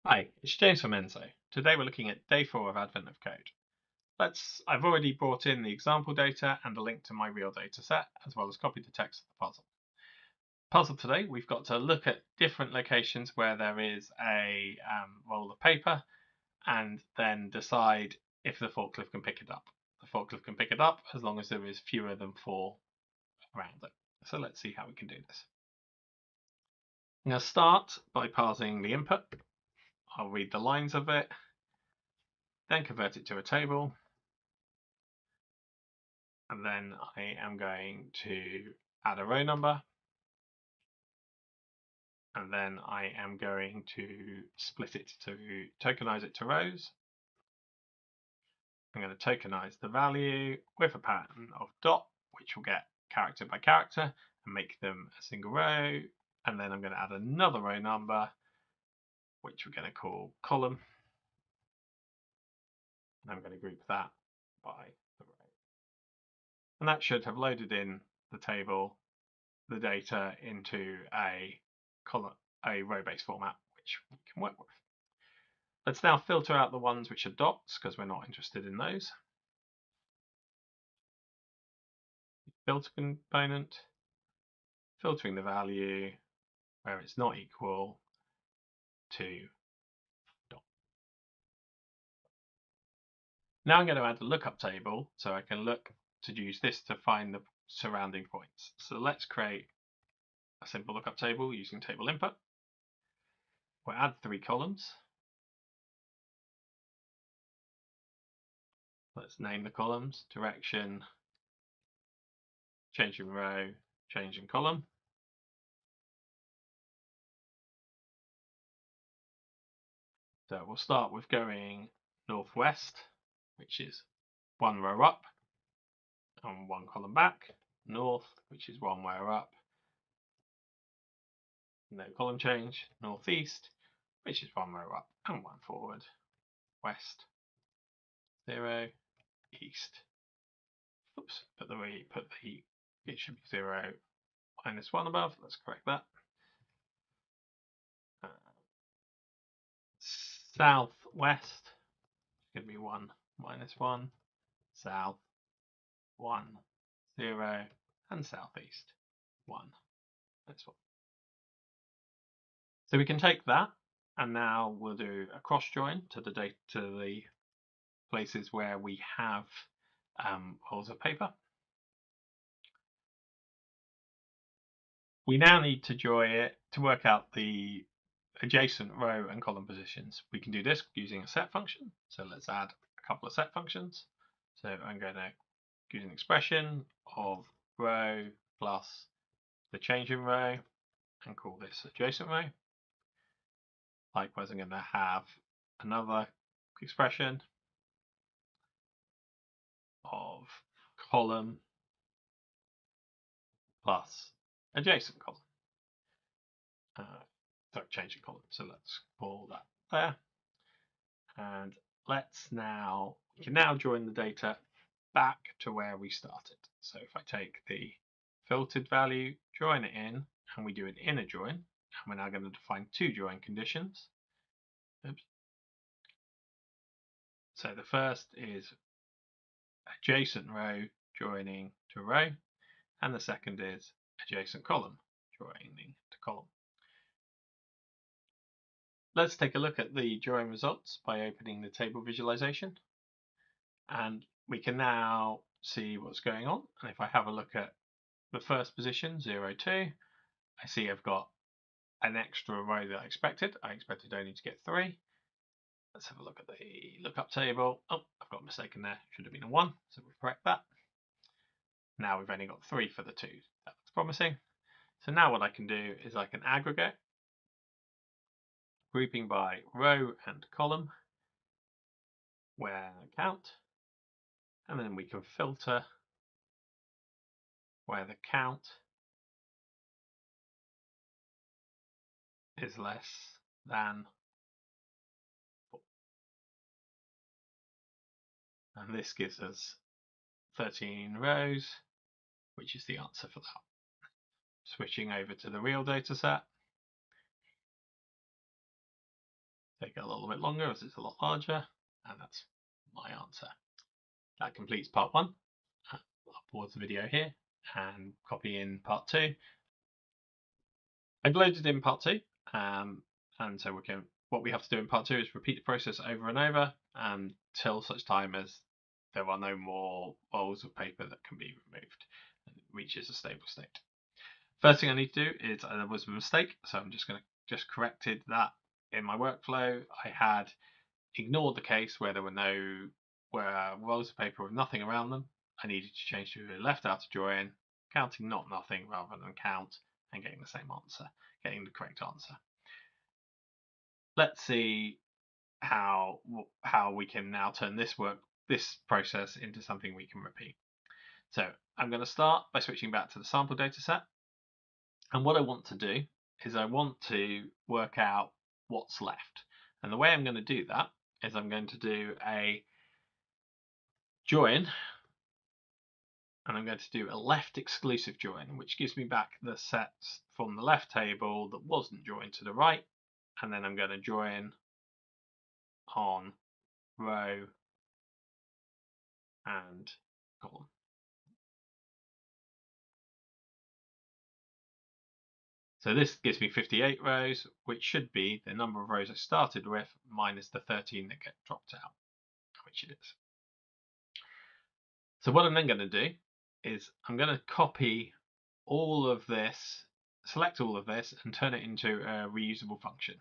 Hi, it's James from Enso. Today we're looking at day 4 of Advent of Code. I've already brought in the example data and a link to my real data set, as well as copied the text of the puzzle. Today, we've got to look at different locations where there is a roll of paper and then decide if the forklift can pick it up. The forklift can pick it up as long as there is fewer than 4 around it. So let's see how we can do this. I'm going to start by parsing the input. I'll read the lines of it, then convert it to a table, and then I am going to add a row number, and then I am going to split it to tokenize it to rows. I'm going to tokenize the value with a pattern of dot, which will get character by character and make them a single row. And then I'm going to add another row number, which we're going to call column. And I'm going to group that by the row. And that should have loaded in the table the data into a row-based format, which we can work with. Let's now filter out the ones which are dots, because we're not interested in those. Filter component, filtering the value where it's not equal to dot. Now I'm going to add a lookup table, so I can look to use this to find the surrounding points. So let's create a simple lookup table using table input. We'll add 3 columns. Let's name the columns: direction, change in row, change in column. So we'll start with going northwest, which is 1 row up and 1 column back. North, which is 1 row up, no column change. Northeast, which is 1 row up and 1 forward. West, 0. East, oops, it should be 0 minus 1 above. Let's correct that. Southwest, it's going to be 1 minus 1. South, 1, 0, and southeast, 1. That's 1. So we can take that, and now we'll do a cross join to the places where we have rolls of paper. We now need to join it to work out the adjacent row and column positions. We can do this using a set function. So let's add a couple of set functions. So I'm going to use an expression of row plus the change in row and call this adjacent row. Likewise, I'm going to have another expression of column plus adjacent column. Sorry, changing column. So let's call that there. And we can now join the data back to where we started. So if I take the filtered value, join it in, and we do an inner join, and we're now going to define 2 join conditions. Oops. So the first is adjacent row joining to row, and the second is adjacent column joining to column. Let's take a look at the join results by opening the table visualization, and we can now see what's going on. And if I have a look at the first position, 0, 2, I see I've got an extra row that I expected. I expected only to get 3. Let's have a look at the lookup table. Oh, I've got a mistake in there. Should have been a 1, so we'll correct that. Now we've only got 3 for the 2. That looks promising. So now what I can do is I can aggregate, grouping by row and column, where count, and then we can filter where the count is less than 4. And this gives us 13 rows, which is the answer for that. Switching over to the real data set. Take a little bit longer as it's a lot larger, and that's my answer. That completes part 1. I'll pause the video here and copy in part 2. I've loaded in part 2, and so what we have to do in part 2 is repeat the process over and over until such time as there are no more rolls of paper that can be removed and it reaches a stable state. First thing I need to do is there was a mistake, so I'm just going to corrected that in my workflow. I had ignored the case where there were rolls of paper with nothing around them. I needed to change to a left outer join, counting not nothing rather than count, and getting the same answer, getting the correct answer. Let's see how we can now turn this process into something we can repeat. So I'm going to start by switching back to the sample data set. And what I want to do is I want to work out what's left. And the way I'm going to do that is I'm going to do a join, and I'm going to do a left exclusive join, which gives me back the sets from the left table that wasn't joined to the right, and then I'm going to join on row and column. So this gives me 58 rows, which should be the number of rows I started with minus the 13 that get dropped out, which it is. So what I'm then going to do is I'm going to copy all of this, select all of this, and turn it into a reusable function.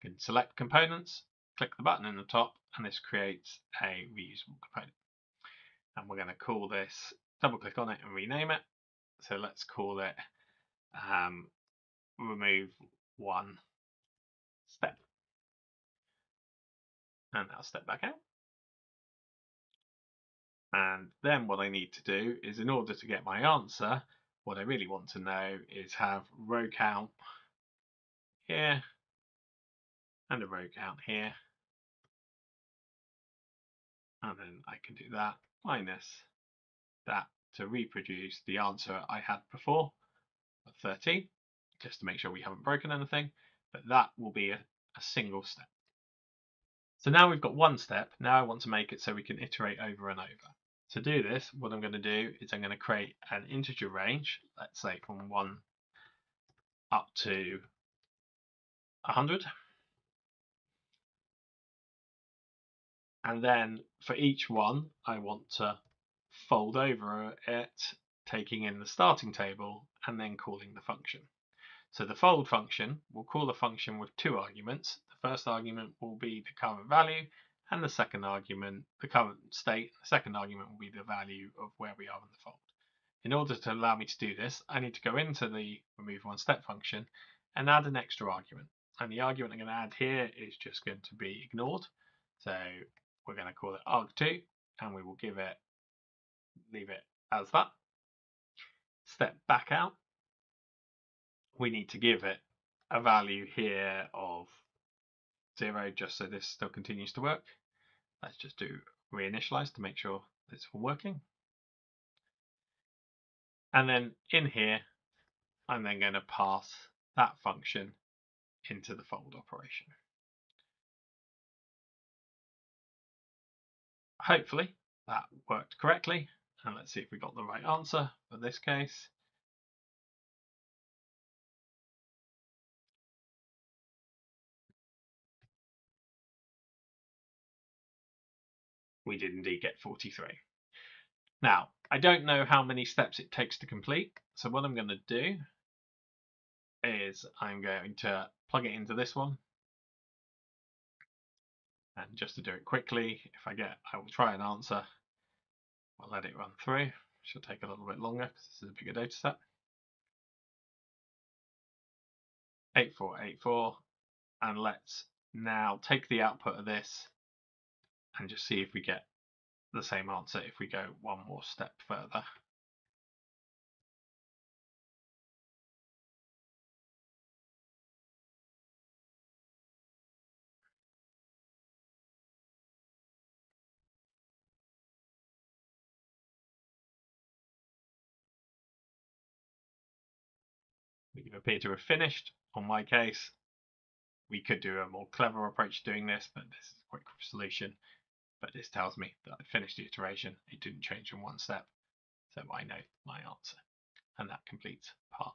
You can select components, click the button in the top, and this creates a reusable component. And we're going to call this, double click on it and rename it. So let's call it remove one step. And I'll step back out. And then what I need to do is, in order to get my answer, what I really want to know is have row count here and a row count here. And then I can do that minus that to reproduce the answer I had before of 13, just to make sure we haven't broken anything, but that will be a single step. So now we've got one step. Now I want to make it so we can iterate over and over. To do this, what I'm going to do is I'm going to create an integer range, let's say from 1 up to 100. And then for each one, I want to fold over it, taking in the starting table and then calling the function. So the fold function will call a function with 2 arguments. The first argument will be the current value, and the second argument, the current state. The second argument will be the value of where we are in the fold. In order to allow me to do this, I need to go into the remove one step function and add an extra argument. And the argument I'm going to add here is just going to be ignored. So we're going to call it arg2, and we will leave it as that. Step back out. We need to give it a value here of 0, just so this still continues to work. Let's just do reinitialize to make sure it's all working. And then in here, I'm then going to pass that function into the fold operation. Hopefully that worked correctly. And let's see if we got the right answer for this case. We did indeed get 43. Now, I don't know how many steps it takes to complete. So what I'm going to do is I'm going to plug it into this one. And just to do it quickly, I will try an answer. I'll let it run through. Should take a little bit longer because this is a bigger data set. 8484, and let's now take the output of this and just see if we get the same answer if we go one more step further. We appear to have finished on my case. We could do a more clever approach to doing this, but this is a quick solution. But this tells me that I finished the iteration. It didn't change in one step, so I know my answer. And that completes part